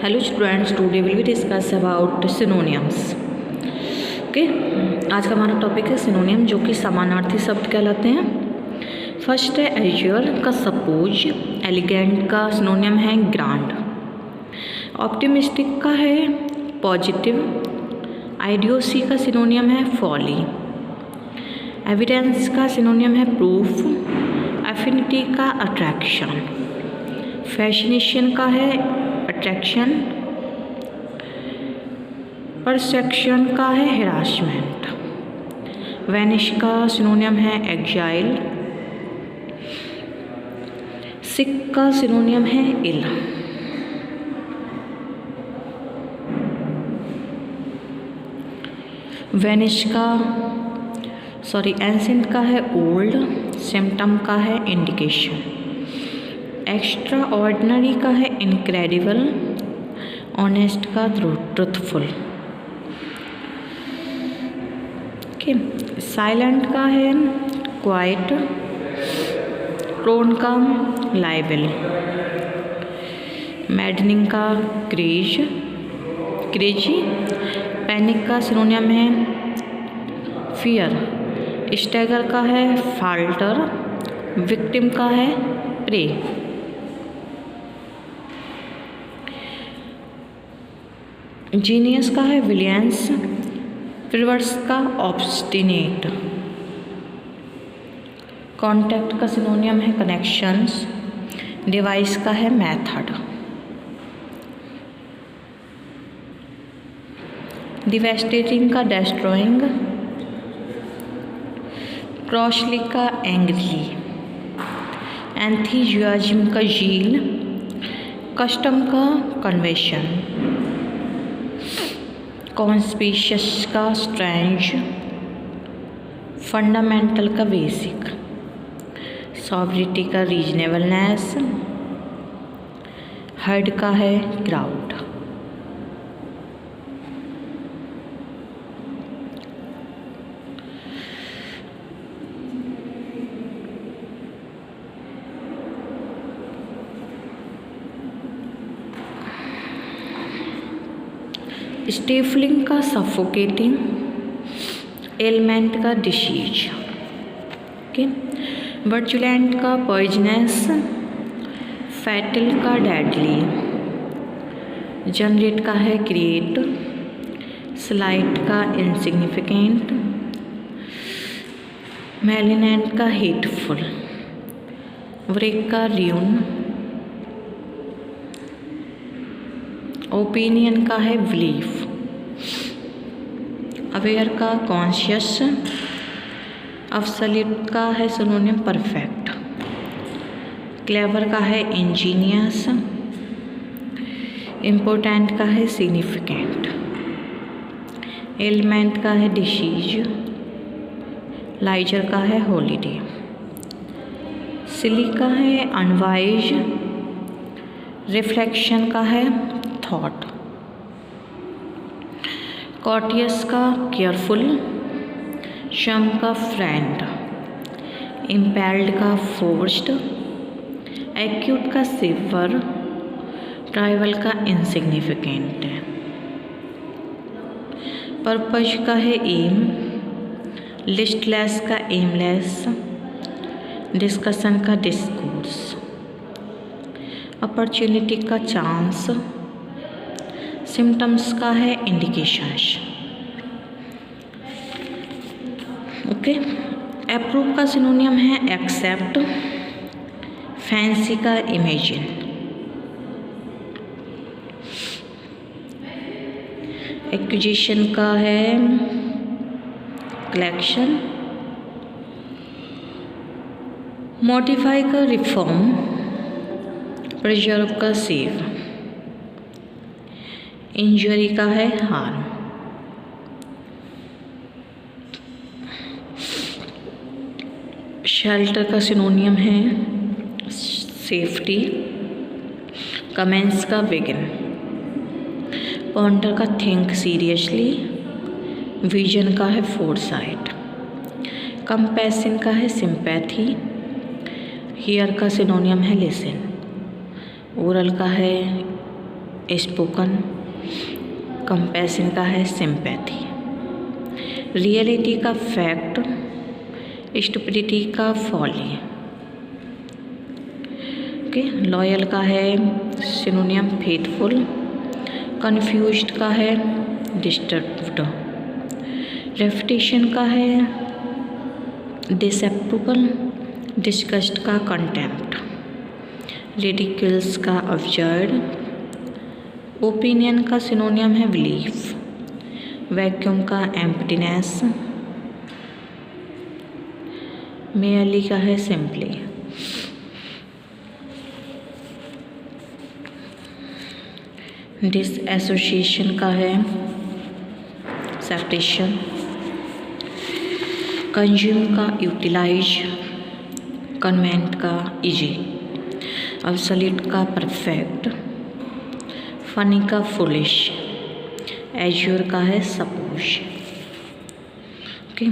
Hello students, today we will discuss about synonyms. Okay आज का हमारा टॉपिक है सिनोनियम, जो कि समानार्थी शब्द कहलाते हैं। फर्स्ट है एज्योर का सपोज, एलिगेंट का सिनोनियम है ग्रांड, ऑप्टिमिस्टिक का है पॉजिटिव, आइडियोसी का सिनोनियम है फॉली, एविडेंस का सिनोनियम है प्रूफ, एफिनिटी का अट्रैक्शन, फैसिनेशन का है अट्रैक्शन, परसेप्शन का है हेरासमेंट, वैनिश का सिनोनियम है एग्जाइल, सिक का सिनोनियम है इल, एंसेंट का है ओल्ड, सिम्टम का है इंडिकेशन, एक्स्ट्रा ऑर्डिनरी का है इनक्रेडिबल, ऑनेस्ट का ट्रुथफुल, ओके, साइलेंट का है क्वाइट, प्रोन का लाइबल, मैडनिंग का क्रेजी, पैनिक का सिनोनियम है फियर, स्टैगर का है फाल्टर, विक्टिम का है प्रे, जीनियस का है विलियंस, रिवर्स का ऑब्स्टिनेट, कॉन्टैक्ट का सिनोनियम है कनेक्शंस, डिवाइस का है मेथड, डिवेस्टेटिंग का डिस्ट्रॉइंग, क्रॉसली का एंग्री, एंथुसियाज्म का झील, कस्टम का कन्वेंशन, कॉन्स्पिशियस का स्ट्रेंज, फंडामेंटल का बेसिक, सॉवरिटी का रीजनेबलनेस, हर्ड का है क्राउड। स्टिफलिंग का सफोकेटिंग, एलिमेंट का डिसीज, ओके, वर्चुलेंट का पॉइजनस, फैटल का डेडली, जनरेट का है क्रिएट, स्लाइट का इनसिग्निफिकेंट, मैलिनेंट का हेटफुल, व्रेक का र्यून, ओपिनियन का है बिलीफ, अवेयर का कॉन्शियस, अब्सोल्यूट का है सिनोनियम परफेक्ट, क्लेवर का है इंजीनियस, इम्पोर्टेंट का है सिग्निफिकेंट, एलिमेंट का है डिसीज, लाइजर का है हॉलीडे, सिली का है अनवाइज, रिफ्लेक्शन का है थॉट, कॉटियस का केयरफुल, शम का फ्रेंड, इम्पेल्ड का फोर्स्ड, एक्यूट का सिवर, ट्राइवल का इनसिग्निफिकेंट, पर्पज का है एम, लिस्टलेस का एमलेस, डिस्कशन का डिस्कोर्स, अपॉर्चुनिटी का चांस, सिम्टम्स का है इंडिकेशंस, ओके, अप्रूव का सिनोनियम है एक्सेप्ट, फैंसी का इमेजिन, एक्विजिशन का है कलेक्शन, मॉडिफाई का रिफॉर्म, प्रिजर्व का सेव, इंजरी का है हार्म, शेल्टर का सिनोनियम है सेफ्टी, कमेंस का बिगिन, पॉन्डर का थिंक सीरियसली, विजन का है फोरसाइट, कंपैशन का है सिंपैथी, हियर का सिनोनियम है लिसन, ओरल का है स्पोकन, कंपैशन का है सिंपैथी, रियलिटी का फैक्ट, स्टुपिडिटी का फॉली। ओके, लॉयल का है सिनोनियम फेथफुल, कन्फ्यूज्ड का है डिस्टर्ब्ड, रेपुटेशन का है डिसअप्रूवल, डिस्गस्ट का कंटेम्प्ट, रिडिक्यूल्स का अब्सर्ड, ओपिनियन का सिनोनियम है बिलीफ, वैक्यूम का एम्प्टीनेस, मेयरली का है सिंपली, डिसएसोसिएशन का है सेपरेशन, कंज्यूम का यूटिलाइज, कन्वेंट का इजी, ऑब्सोल्यूट का परफेक्ट, फनी का फुलिश, एज्योर का है सपोज। ओके,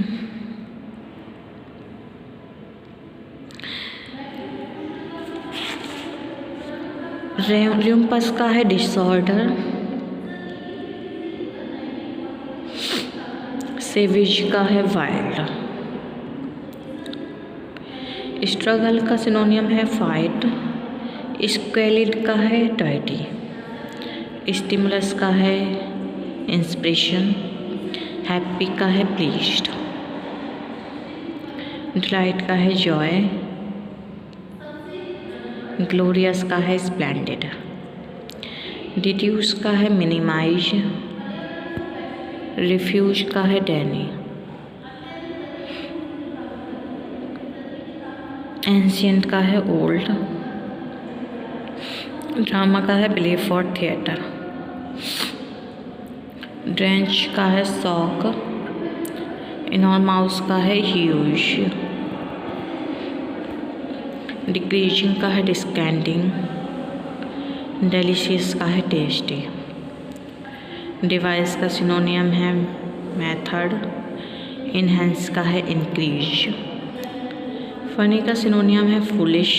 ल्यूम्पस का है डिसऑर्डर, सेविज का है वाइल्ड, स्ट्रगल का सिनोनियम है फाइट, स्क्वेलिड का है डर्टी, स्टिमुलस का है इंस्पिरेशन, हैप्पी का है प्लीज्ड, डिलाइट का है जॉय, ग्लोरियस का है स्प्लेंडेड, डिड्यूस का है मिनिमाइज, रिफ्यूज का है डैनी, एंशियंट का है ओल्ड, ड्रामा का है बिलीव फॉर थिएटर, ड्रेंच का है सॉक, इनॉर्माउस का है ह्यूज, डिक्रीजिंग का है डिस्कैंडिंग, डेलिशियस का है टेस्टी, डिवाइस का सिनोनियम है मेथड, इनहेंस का है इंक्रीज, फनी का सिनोनियम है फुलिश,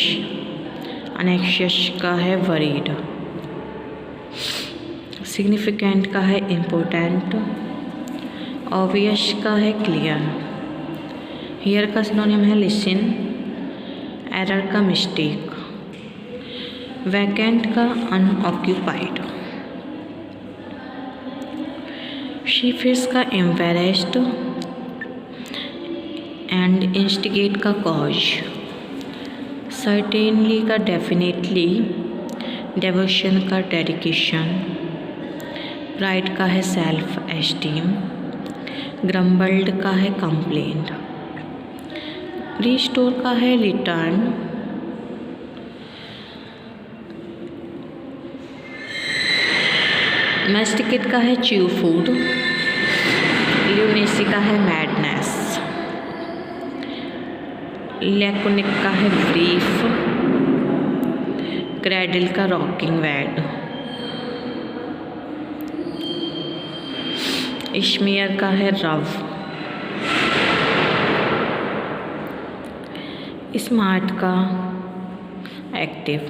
अनेक्शियस का है वरीड, सिग्निफिकेंट का है इम्पोर्टेंट, ऑब्वियस का है क्लियर, हियर का सिनोनियम है लिसन, एरर का मिस्टेक, वैकेंट का अनऑक्यूपाइड, शीफिस का एम्बैरेस्ड एंड इंस्टिगेट का कॉज, सर्टेनली का डेफिनेटली, डेवोशन का डेडिकेशन, प्राइड का है सेल्फ एस्टीम, ग्रम्बल्ड का है कंप्लेंट, रिस्टोर का है रिटर्न, मैस्टिकेट का है च्यू फूड, ल्यूनेसी का है मैडनेस, लैकोनिक का है ब्रीफ, क्रेडल का रॉकिंग वैड, इश्मियर का है रव, स्मार्ट का एक्टिव,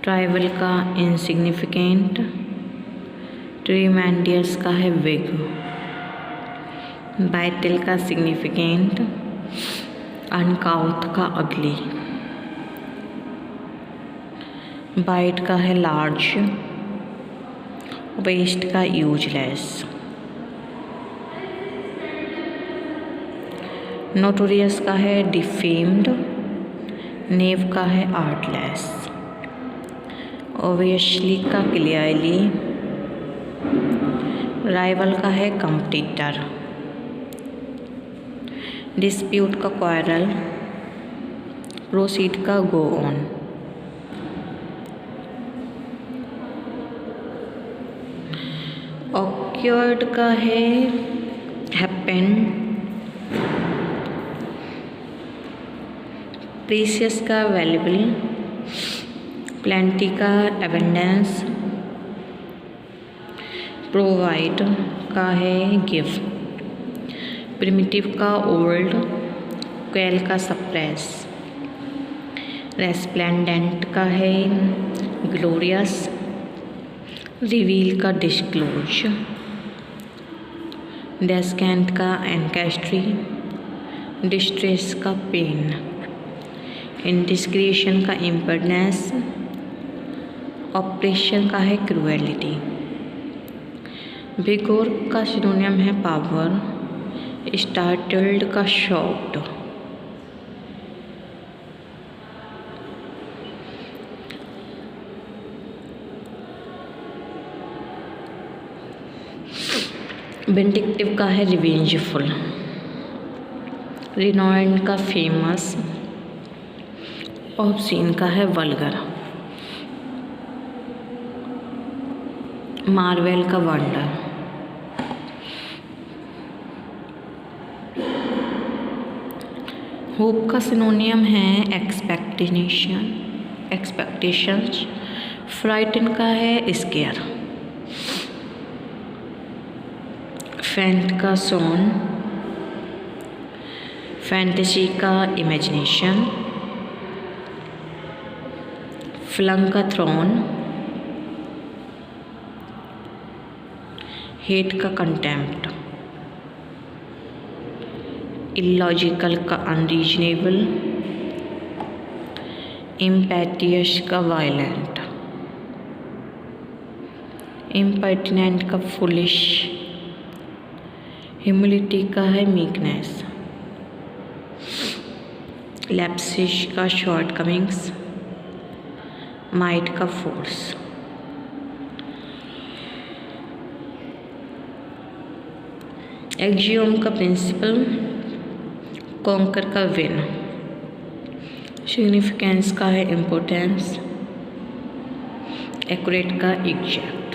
ट्राइबल का इनसिग्निफिकेंट, ट्रीमेंडियस का है विग, बाइटल का सिग्निफिकेंट, अनकाउथ का अगली, बाइट का है लार्ज, वेस्ट का यूजलेस, नोटोरियस का है डिफेम्ड, नेव का है आर्टलेस, ओबियसली का क्लियरली, राइवल का है कंपटीटर, डिस्प्यूट का क्वारल, प्रोसीड का गो ऑन, ऑक्योर्ड का है हैपन, प्रीशियस का वैल्यूबल, प्लेंटी का एबंडेंस, प्रोवाइड का है गिव, प्रिमिटिव का ओल्ड, क्वेल का सप्रेस, रेस्प्लेंडेंट का है ग्लोरियस, रिवील का डिस्क्लोज, डेस्केंट का एनकेस्ट्री, डिस्ट्रेस का पेन, इंडिस्क्रिशन का इम्पर्टनेस, ऑपरेशन का है क्रूएलिटी। विगोर का सिनोनियम है पावर, स्टार्टल्ड का शॉक्ड। विंडिक्टिव का है रिवेंजफुल, रिनॉइंड का फेमस, ऑब्सीन का है वल्गर, मार्वेल का वंडर। होप का सिनोनियम है एक्सपेक्टेशंस, फ्राइटन का है स्केयर, फेंट का सोन, फैंटेसी का इमेजिनेशन, फ्लंग का थ्रोन, हेट का कंटेम्प्ट, इलॉजिकल का अनरीजनेबल, इम्पेटियस का वायलेंट, इम्पर्टिनेंट का फुलिश, ह्यूमिलिटी का है मीकनेस, लैप्सिश का शॉर्टकमिंग्स, माइट का फोर्स। एक्जियोम का प्रिंसिपल, कॉन्कर का विन, सिग्निफिकेंस का है इम्पोर्टेंस, एक्यूरेट का एग्जैक्ट।